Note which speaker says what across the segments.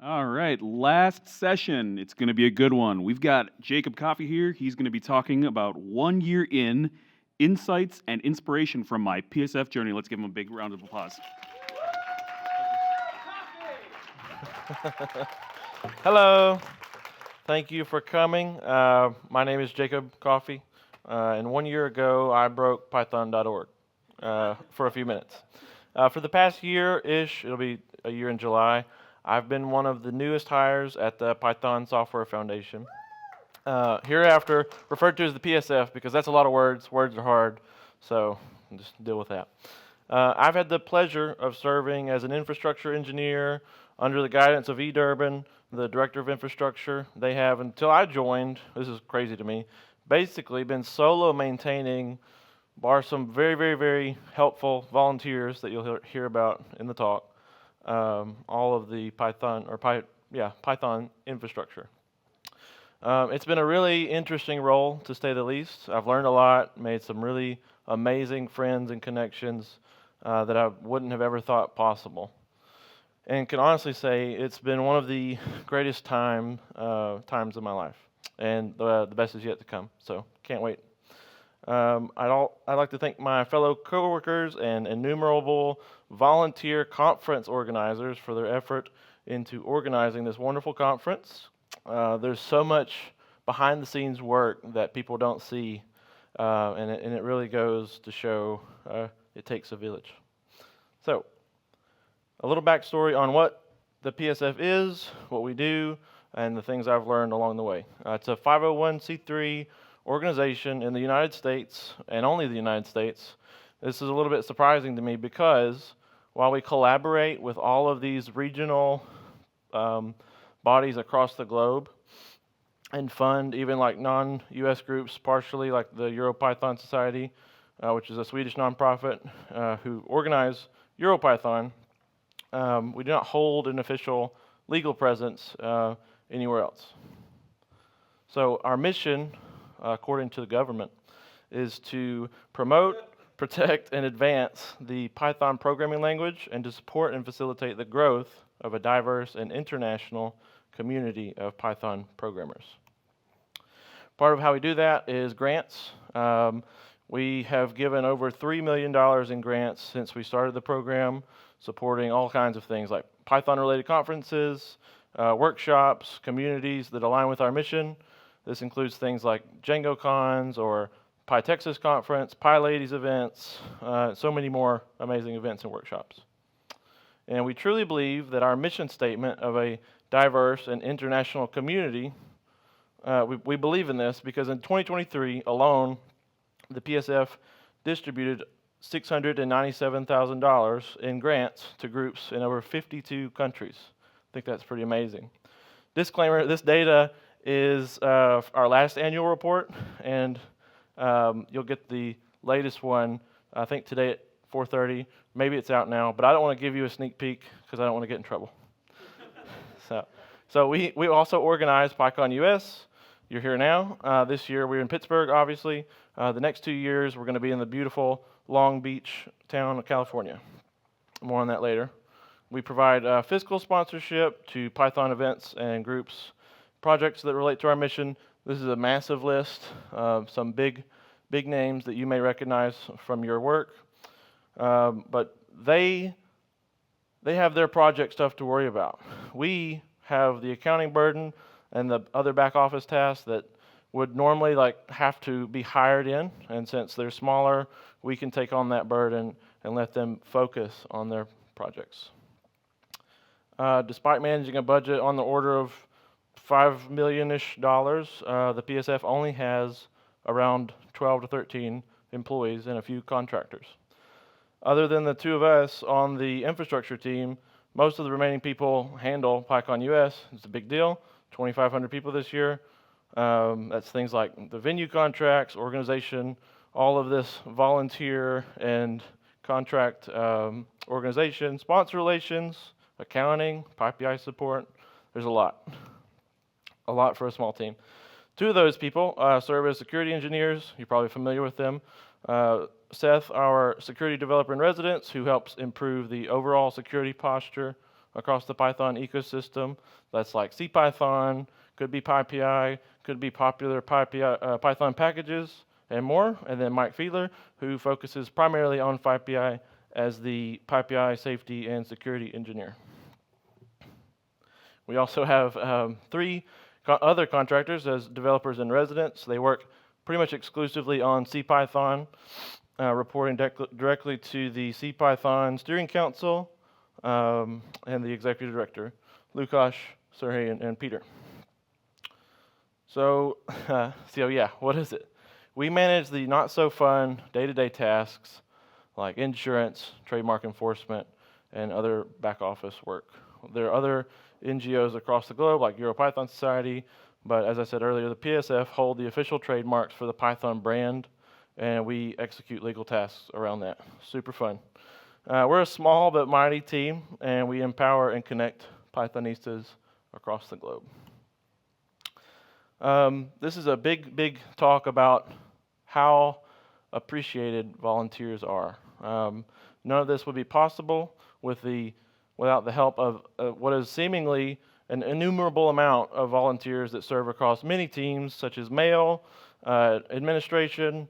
Speaker 1: All right, last session. It's going to be a good one. We've got Jacob Coffey here. He's going to be talking about 1 year in, insights and inspiration from my PSF journey. Let's give him a big round of applause.
Speaker 2: Hello. Thank you for coming. My name is Jacob Coffey, and 1 year ago I broke Python.org for a few minutes. For the past year-ish, it'll be a year in July, I've been one of the newest hires at the Python Software Foundation. Hereafter referred to as the PSF because that's a lot of words. Words are hard, so just deal with that. I've had the pleasure of serving as an infrastructure engineer under the guidance of E. Durbin, the director of infrastructure. They have, until I joined, this is crazy to me, basically been solo maintaining, bar some very, very, very helpful volunteers that you'll hear about in the talk, all of the Python infrastructure. It's been a really interesting role, to say the least. I've learned a lot, made some really amazing friends and connections that I wouldn't have ever thought possible. And can honestly say it's been one of the greatest times of my life. And the best is yet to come, so can't wait. I'd like to thank my fellow coworkers and innumerable volunteer conference organizers for their effort into organizing this wonderful conference. There's so much behind-the-scenes work that people don't see, and it really goes to show it takes a village. So, a little backstory on what the PSF is, what we do, and the things I've learned along the way. It's a 501c3 organization in the United States, and only the United States. This is a little bit surprising to me because while we collaborate with all of these regional bodies across the globe and fund even like non-US groups partially, like the EuroPython Society, which is a Swedish nonprofit who organize EuroPython, we do not hold an official legal presence anywhere else. So our mission, according to the government, is to promote, protect, and advance the Python programming language and to support and facilitate the growth of a diverse and international community of Python programmers. Part of how we do that is grants. We have given over $3 million in grants since we started the program, supporting all kinds of things like Python-related conferences, workshops, communities that align with our mission. This includes things like DjangoCons or PyTexas Conference, PyLadies events, so many more amazing events and workshops. And we truly believe that our mission statement of a diverse and international community, we believe in this because in 2023 alone, the PSF distributed $697,000 in grants to groups in over 52 countries. I think that's pretty amazing. Disclaimer, this data is our last annual report, and you'll get the latest one, I think today at 4:30. Maybe it's out now, but I don't want to give you a sneak peek because I don't want to get in trouble. So we also organize PyCon US. You're here now. This year we're in Pittsburgh, obviously. The next 2 years we're going to be in the beautiful Long Beach town of California. More on that later. We provide physical sponsorship to Python events and groups, projects that relate to our mission. This is a massive list of some big names that you may recognize from your work. But they have their project stuff to worry about. We have the accounting burden and the other back office tasks that would normally have to be hired in, and since they're smaller, we can take on that burden and let them focus on their projects. Despite managing a budget on the order of $5 million-ish, the PSF only has around 12 to 13 employees and a few contractors. Other than the two of us on the infrastructure team, most of the remaining people handle PyCon US. It's a big deal, 2,500 people this year. That's things like the venue contracts, organization, all of this volunteer and contract organization, sponsor relations, accounting, PyPI support. There's a lot for a small team. Two of those people serve as security engineers. You're probably familiar with them. Seth, our security developer in residence, who helps improve the overall security posture across the Python ecosystem. That's like CPython, could be PyPI, could be popular Python packages, and more. And then Mike Fiedler, who focuses primarily on PyPI as the PyPI safety and security engineer. We also have 3 other contractors as developers in residence. They work pretty much exclusively on CPython, reporting directly to the CPython Steering Council and the Executive Director, Lukasz, Sergey, and Peter. So yeah, what is it? We manage the not-so-fun day-to-day tasks like insurance, trademark enforcement, and other back-office work. There are other NGOs across the globe, like EuroPython Society, but as I said earlier, the PSF hold the official trademarks for the Python brand, and we execute legal tasks around that. Super fun. We're a small but mighty team, and we empower and connect Pythonistas across the globe. This is a big talk about how appreciated volunteers are. None of this would be possible without the help of what is seemingly an innumerable amount of volunteers that serve across many teams, such as mail, administration,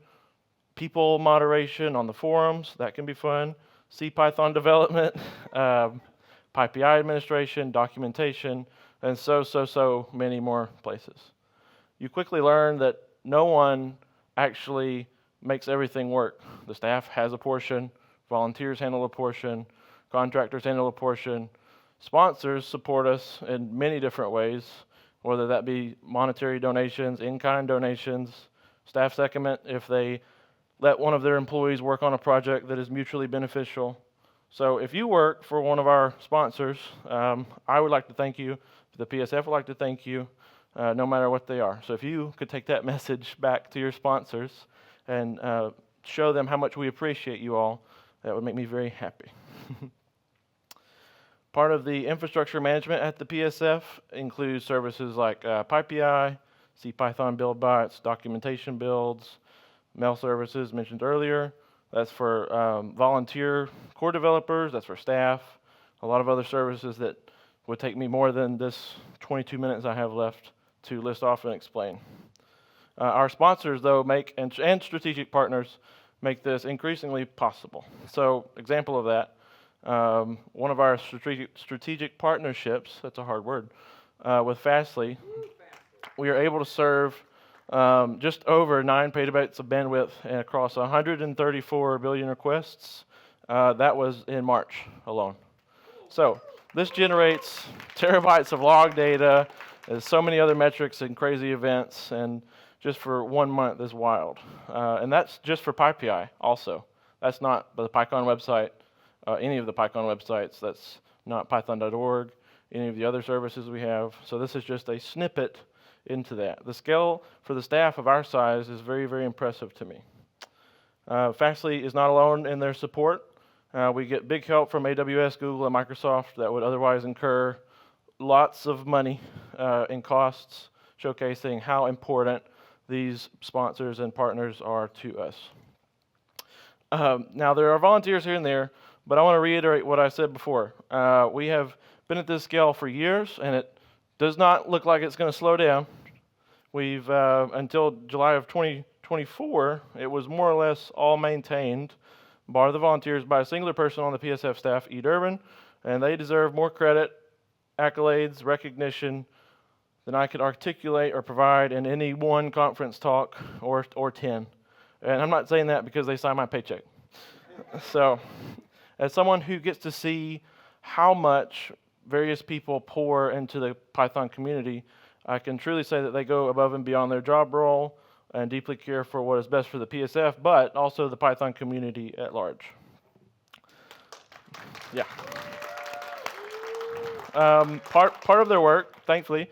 Speaker 2: people moderation on the forums, that can be fun, CPython development, PyPI administration, documentation, and so many more places. You quickly learn that no one actually makes everything work. The staff has a portion, volunteers handle a portion, contractors handle a portion, sponsors support us in many different ways, whether that be monetary donations, in-kind donations, staff secondment if they let one of their employees work on a project that is mutually beneficial. So if you work for one of our sponsors, I would like to thank you. The PSF would like to thank you, no matter what they are. So if you could take that message back to your sponsors and show them how much we appreciate you all, that would make me very happy. Part of the infrastructure management at the PSF includes services like PyPI, CPython build bots, documentation builds, mail services mentioned earlier. That's for volunteer core developers, that's for staff, a lot of other services that would take me more than this 22 minutes I have left to list off and explain. Our sponsors, though, and strategic partners make this increasingly possible. So, example of that, one of our strategic partnerships, that's a hard word, with Fastly, we are able to serve just over 9 petabytes of bandwidth and across 134 billion requests. That was in March alone. So this generates terabytes of log data. There's so many other metrics and crazy events, and just for 1 month is wild. And that's just for PyPI also. That's not the PyCon website, any of the PyCon websites. That's not python.org, any of the other services we have. So this is just a snippet into that. The scale for the staff of our size is very impressive to me. Fastly is not alone in their support. We get big help from AWS, Google, and Microsoft that would otherwise incur lots of money in costs, showcasing how important these sponsors and partners are to us. Now, there are volunteers here and there, but I want to reiterate what I said before. We have been at this scale for years, and it does not look like it's going to slow down. We've, until July of 2024, it was more or less all maintained, bar the volunteers, by a singular person on the PSF staff, E. Durbin, and they deserve more credit, accolades, recognition than I could articulate or provide in any one conference talk or 10. And I'm not saying that because they sign my paycheck. So, as someone who gets to see how much various people pour into the Python community, I can truly say that they go above and beyond their job role and deeply care for what is best for the PSF, but also the Python community at large. Yeah. Part of their work, thankfully,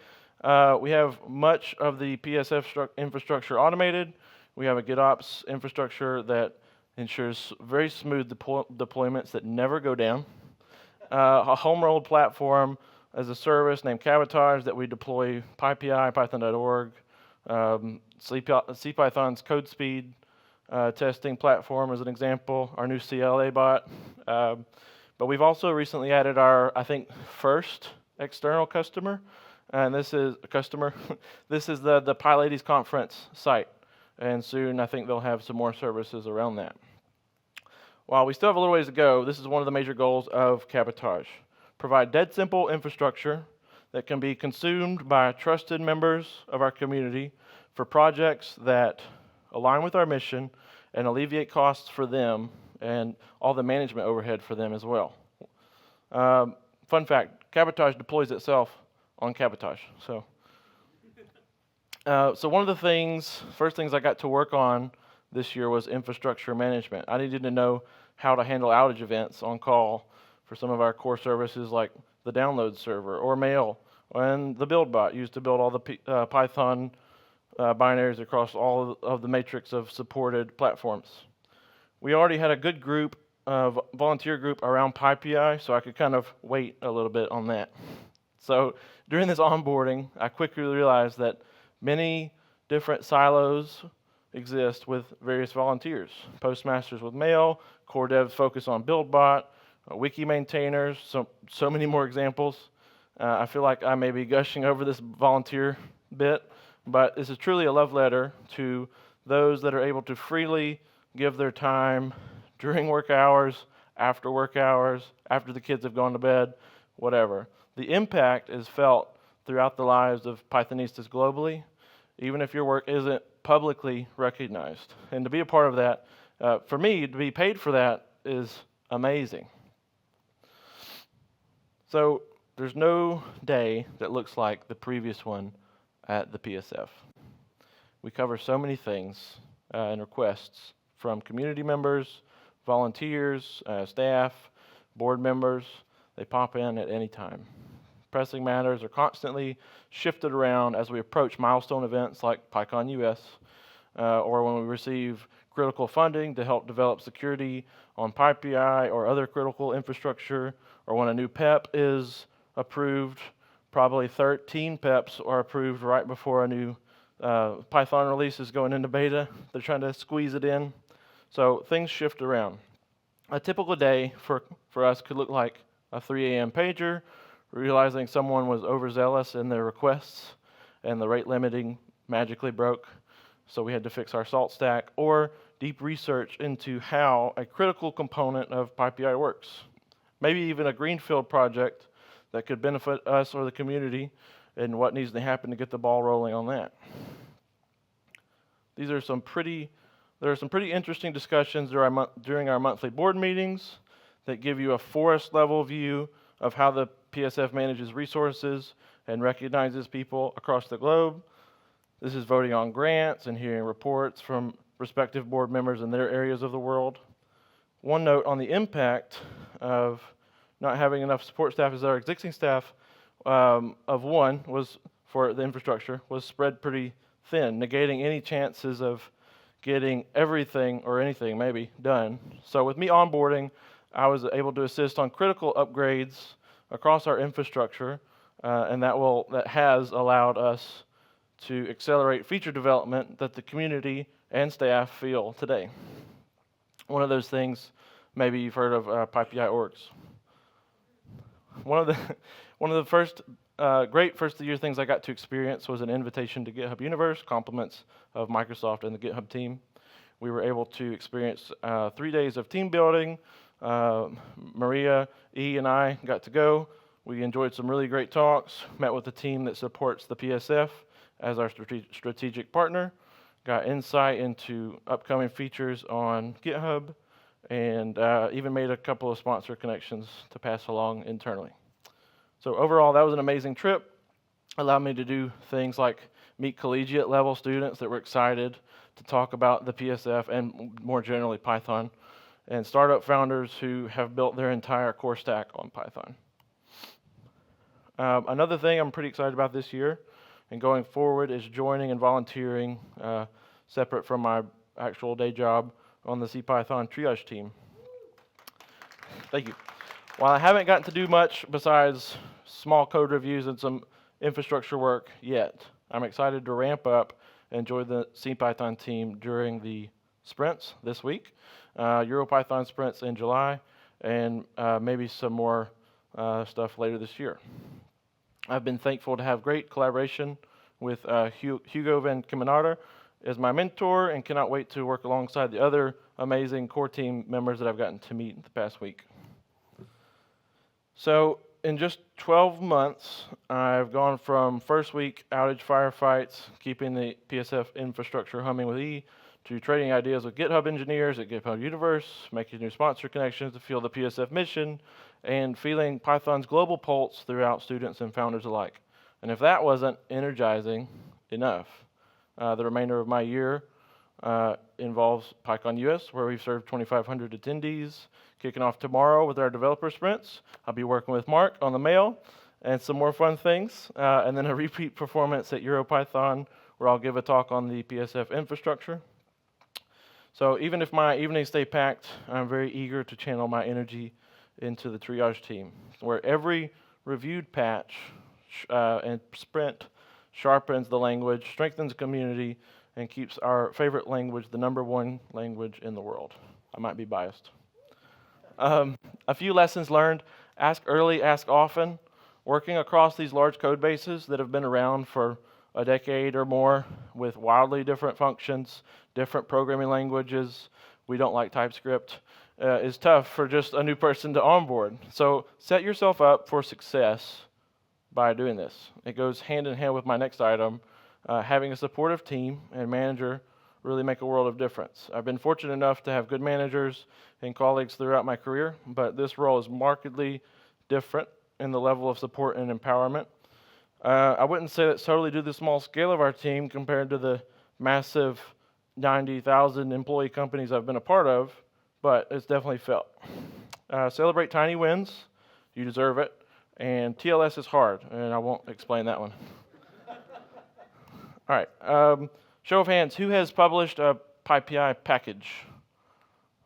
Speaker 2: we have much of the PSF infrastructure automated. We have a GitOps infrastructure that ensures very smooth deployments that never go down. A home-rolled platform as a service named Cabotage that we deploy PyPI, python.org, CPython's code speed testing platform as an example, our new CLA bot, But we've also recently added our, I think, first external customer, and this is a customer. This is the PyLadies conference site, and soon I think they'll have some more services around that. While we still have a little ways to go, this is one of the major goals of CPython. Provide dead simple infrastructure that can be consumed by trusted members of our community for projects that align with our mission and alleviate costs for them and all the management overhead for them as well. Fun fact, CPython deploys itself on CPython. So one of the first things I got to work on this year was infrastructure management. I needed to know how to handle outage events on call for some of our core services like the download server or mail and the build bot used to build all the Python binaries across all of the matrix of supported platforms. We already had a good volunteer group around PyPI, so I could kind of wait a little bit on that. So during this onboarding, I quickly realized that many different silos exist with various volunteers. Postmasters with mail, core devs focus on BuildBot, wiki maintainers, so many more examples. I feel like I may be gushing over this volunteer bit, but this is truly a love letter to those that are able to freely give their time during work hours, after the kids have gone to bed, whatever. The impact is felt throughout the lives of Pythonistas globally, even if your work isn't publicly recognized. And to be a part of that, for me, to be paid for that is amazing. So there's no day that looks like the previous one at the PSF. We cover so many things and requests from community members, volunteers, staff, board members. They pop in at any time. Pressing matters are constantly shifted around as we approach milestone events like PyCon US, or when we receive critical funding to help develop security on PyPI or other critical infrastructure, or when a new PEP is approved. Probably 13 PEPs are approved right before a new Python release is going into beta. They're trying to squeeze it in. So things shift around. A typical day for us could look like a 3 a.m. pager, realizing someone was overzealous in their requests and the rate limiting magically broke, so we had to fix our salt stack, or deep research into how a critical component of PyPI works. Maybe even a greenfield project that could benefit us or the community and what needs to happen to get the ball rolling on that. There are some pretty interesting discussions during our monthly board meetings that give you a forest level view of how the PSF manages resources and recognizes people across the globe. This is voting on grants and hearing reports from respective board members in their areas of the world. One note on the impact of not having enough support staff is our existing staff of one was for the infrastructure was spread pretty thin, negating any chances of getting everything or anything maybe done. So with me onboarding, I was able to assist on critical upgrades across our infrastructure, and that has allowed us to accelerate feature development that the community and staff feel today. One of those things, maybe you've heard of PyPI orgs. One of the first great first-year things I got to experience was an invitation to GitHub Universe, compliments of Microsoft and the GitHub team. We were able to experience 3 days of team building. Maria, E, and I got to go. We enjoyed some really great talks, met with the team that supports the PSF as our strategic partner, got insight into upcoming features on GitHub, and even made a couple of sponsor connections to pass along internally. So overall, that was an amazing trip. Allowed me to do things like meet collegiate level students that were excited to talk about the PSF and more generally Python, and startup founders who have built their entire core stack on Python. Another thing I'm pretty excited about this year and going forward is joining and volunteering separate from my actual day job on the CPython triage team. Thank you. While I haven't gotten to do much besides small code reviews and some infrastructure work yet, I'm excited to ramp up and join the CPython team during the sprints this week, EuroPython sprints in July, and maybe some more stuff later this year. I've been thankful to have great collaboration with Hugo Van Kemenaar as my mentor, and cannot wait to work alongside the other amazing core team members that I've gotten to meet the past week. So in just 12 months, I've gone from first week outage firefights, keeping the PSF infrastructure humming with E, to trading ideas with GitHub engineers at GitHub Universe, making new sponsor connections to fuel the PSF mission, and feeling Python's global pulse throughout students and founders alike. And if that wasn't energizing enough, the remainder of my year involves PyCon US, where we've served 2,500 attendees, kicking off tomorrow with our developer sprints. I'll be working with Mark on the mail and some more fun things, and then a repeat performance at EuroPython, where I'll give a talk on the PSF infrastructure. So even if my evenings stay packed, I'm very eager to channel my energy into the triage team, where every reviewed patch and sprint sharpens the language, strengthens the community, and keeps our favorite language the #1 language in the world. I might be biased. A few lessons learned: ask early, ask often. Working across these large code bases that have been around for a decade or more with wildly different functions, different programming languages, we don't like TypeScript, is tough for just a new person to onboard. So set yourself up for success by doing this. It goes hand in hand with my next item. Having a supportive team and manager really make a world of difference. I've been fortunate enough to have good managers and colleagues throughout my career, but this role is markedly different in the level of support and empowerment. I wouldn't say that's totally due to the small scale of our team compared to the massive 90,000 employee companies I've been a part of, but it's definitely felt. Celebrate tiny wins. You deserve it. And TLS is hard, and I won't explain that one. All right. Show of hands, who has published a PyPI package?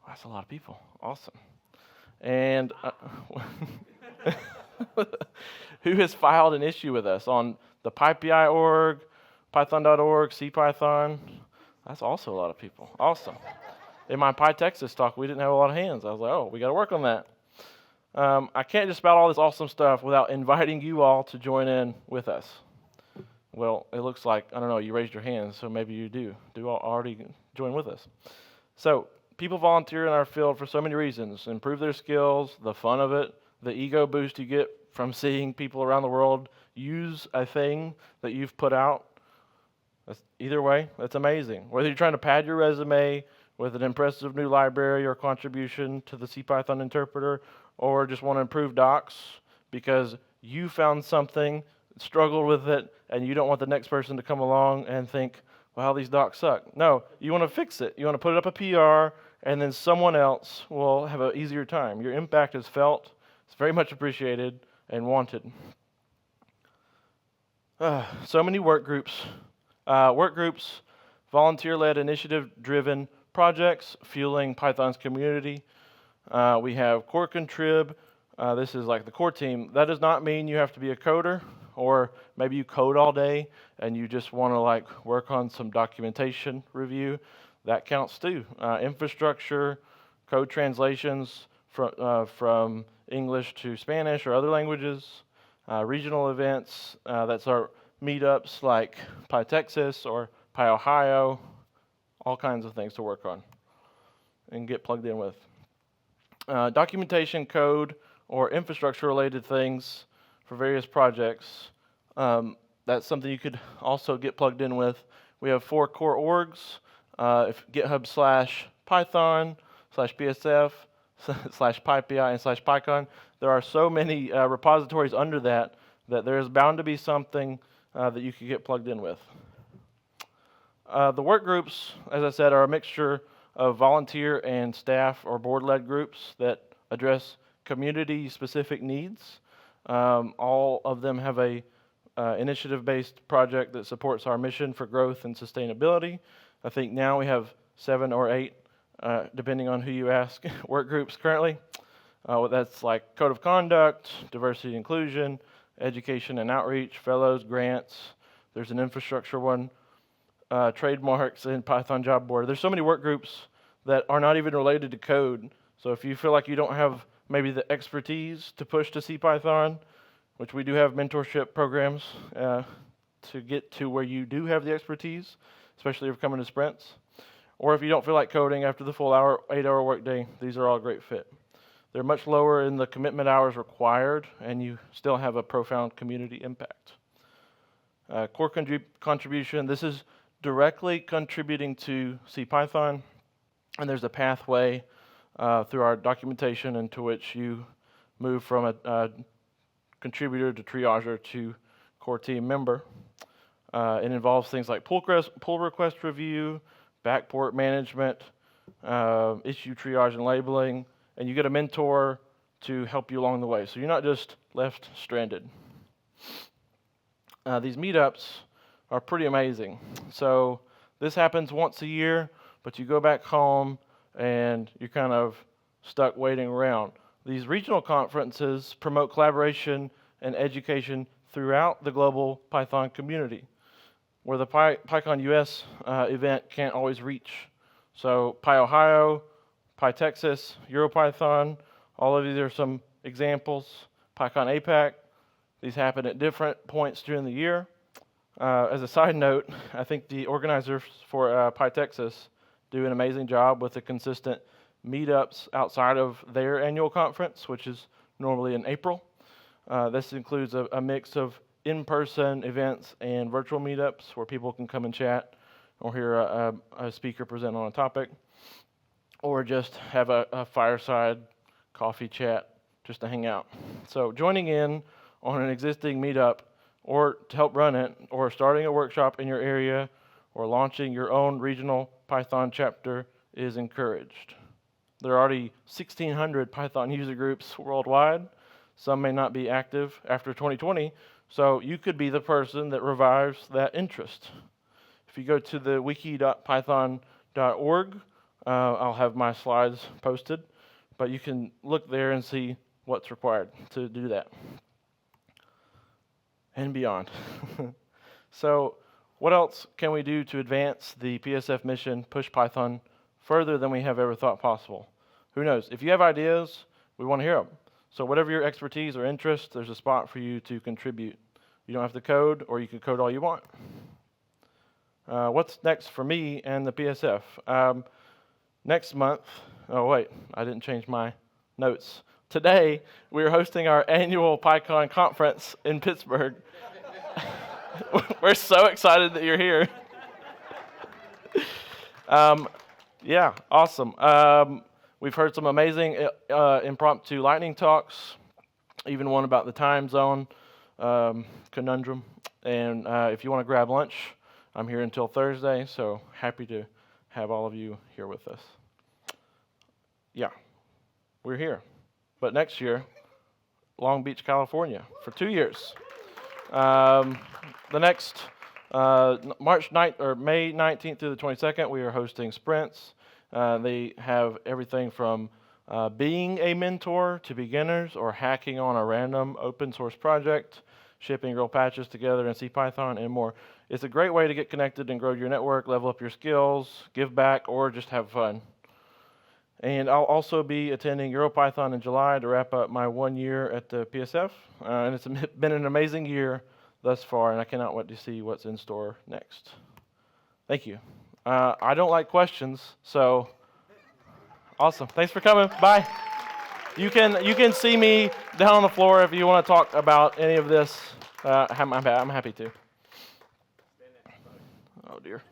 Speaker 2: That's a lot of people. Awesome. And who has filed an issue with us on the PyPI org, python.org, CPython? That's also a lot of people. Awesome. In my PyTexas talk, we didn't have a lot of hands. I was like, oh, we got to work on that. I can't just spout all this awesome stuff without inviting you all to join in with us. Well, it looks like, I don't know, you raised your hands, so maybe you do already join with us. So people volunteer in our field for so many reasons: improve their skills, the fun of it, the ego boost you get from seeing people around the world use a thing that you've put out. Either way, that's amazing. Whether you're trying to pad your resume with an impressive new library or contribution to the CPython interpreter, or just want to improve docs because you found something, struggled with it, and you don't want the next person to come along and think, well, these docs suck. No, you want to fix it. You want to put up a PR, and then someone else will have an easier time. Your impact is felt. It's very much appreciated and wanted. So many work groups. Volunteer-led, initiative-driven projects fueling Python's community. We have core contrib. This is like the core team. That does not mean you have to be a coder, or maybe you code all day and you just want to like work on some documentation review. That counts too. Infrastructure, code translations from English to Spanish or other languages, regional events. That's our meetups like PyTexas or PyOhio. All kinds of things to work on and get plugged in with. Documentation, code, or infrastructure-related things for various projects. That's something you could also get plugged in with. We have 4 core orgs, GitHub/Python/PSF/PyPI and /PyCon. There are so many repositories under that there is bound to be something that you could get plugged in with. The work groups, as I said, are a mixture of volunteer and staff or board-led groups that address community-specific needs. All of them have a initiative-based project that supports our mission for growth and sustainability. I think now we have 7 or 8, depending on who you ask, work groups currently. That's like code of conduct, diversity and inclusion, education and outreach, fellows, grants. There's an infrastructure one, trademarks, and Python job board. There's so many work groups that are not even related to code. So if you feel like you don't have maybe the expertise to push to CPython, which we do have mentorship programs to get to where you do have the expertise, especially if you're coming to sprints. Or if you don't feel like coding after the full 8-hour workday, these are all a great fit. They're much lower in the commitment hours required, and you still have a profound community impact. Core contribution, this is directly contributing to CPython, and there's a pathway through our documentation into which you move from a contributor to triager to core team member. It involves things like pull request review, backport management, issue triage and labeling, and you get a mentor to help you along the way. So you're not just left stranded. These meetups are pretty amazing. So this happens once a year, but you go back home and you're kind of stuck waiting around. These regional conferences promote collaboration and education throughout the global Python community, where the PyCon US event can't always reach. So PyOhio, PyTexas, EuroPython, all of these are some examples. PyCon APAC, these happen at different points during the year. As a side note, I think the organizers for PyTexas do an amazing job with the consistent meetups outside of their annual conference, which is normally in April. This includes a mix of in-person events and virtual meetups where people can come and chat or hear a speaker present on a topic, or just have a fireside coffee chat just to hang out. So joining in on an existing meetup or to help run it, or starting a workshop in your area, or launching your own regional Python chapter is encouraged. There are already 1,600 Python user groups worldwide. Some may not be active after 2020, so you could be the person that revives that interest. If you go to the wiki.python.org, I'll have my slides posted, but you can look there and see what's required to do that. And beyond. So what else can we do to advance the PSF mission, push Python further than we have ever thought possible? Who knows? If you have ideas, we want to hear them. So whatever your expertise or interest, there's a spot for you to contribute. You don't have to code, or you can code all you want. What's next for me and the PSF? Next month, oh wait, I didn't change my notes. Today, we are hosting our annual PyCon conference in Pittsburgh. We're so excited that you're here. Yeah, awesome. We've heard some amazing impromptu lightning talks, even one about the time zone conundrum. And if you want to grab lunch, I'm here until Thursday, so happy to have all of you here with us. Yeah, we're here. But next year, Long Beach, California, for 2 years. The next May 19th through the 22nd, we are hosting sprints. They have everything from being a mentor to beginners, or hacking on a random open source project, shipping real patches together in CPython, and more. It's a great way to get connected and grow your network, level up your skills, give back, or just have fun. And I'll also be attending EuroPython in July to wrap up my 1 year at the PSF. And it's been an amazing year thus far, and I cannot wait to see what's in store next. Thank you. I don't like questions, so awesome. Thanks for coming. Bye. You can see me down on the floor if you want to talk about any of this. I'm happy to. Oh dear.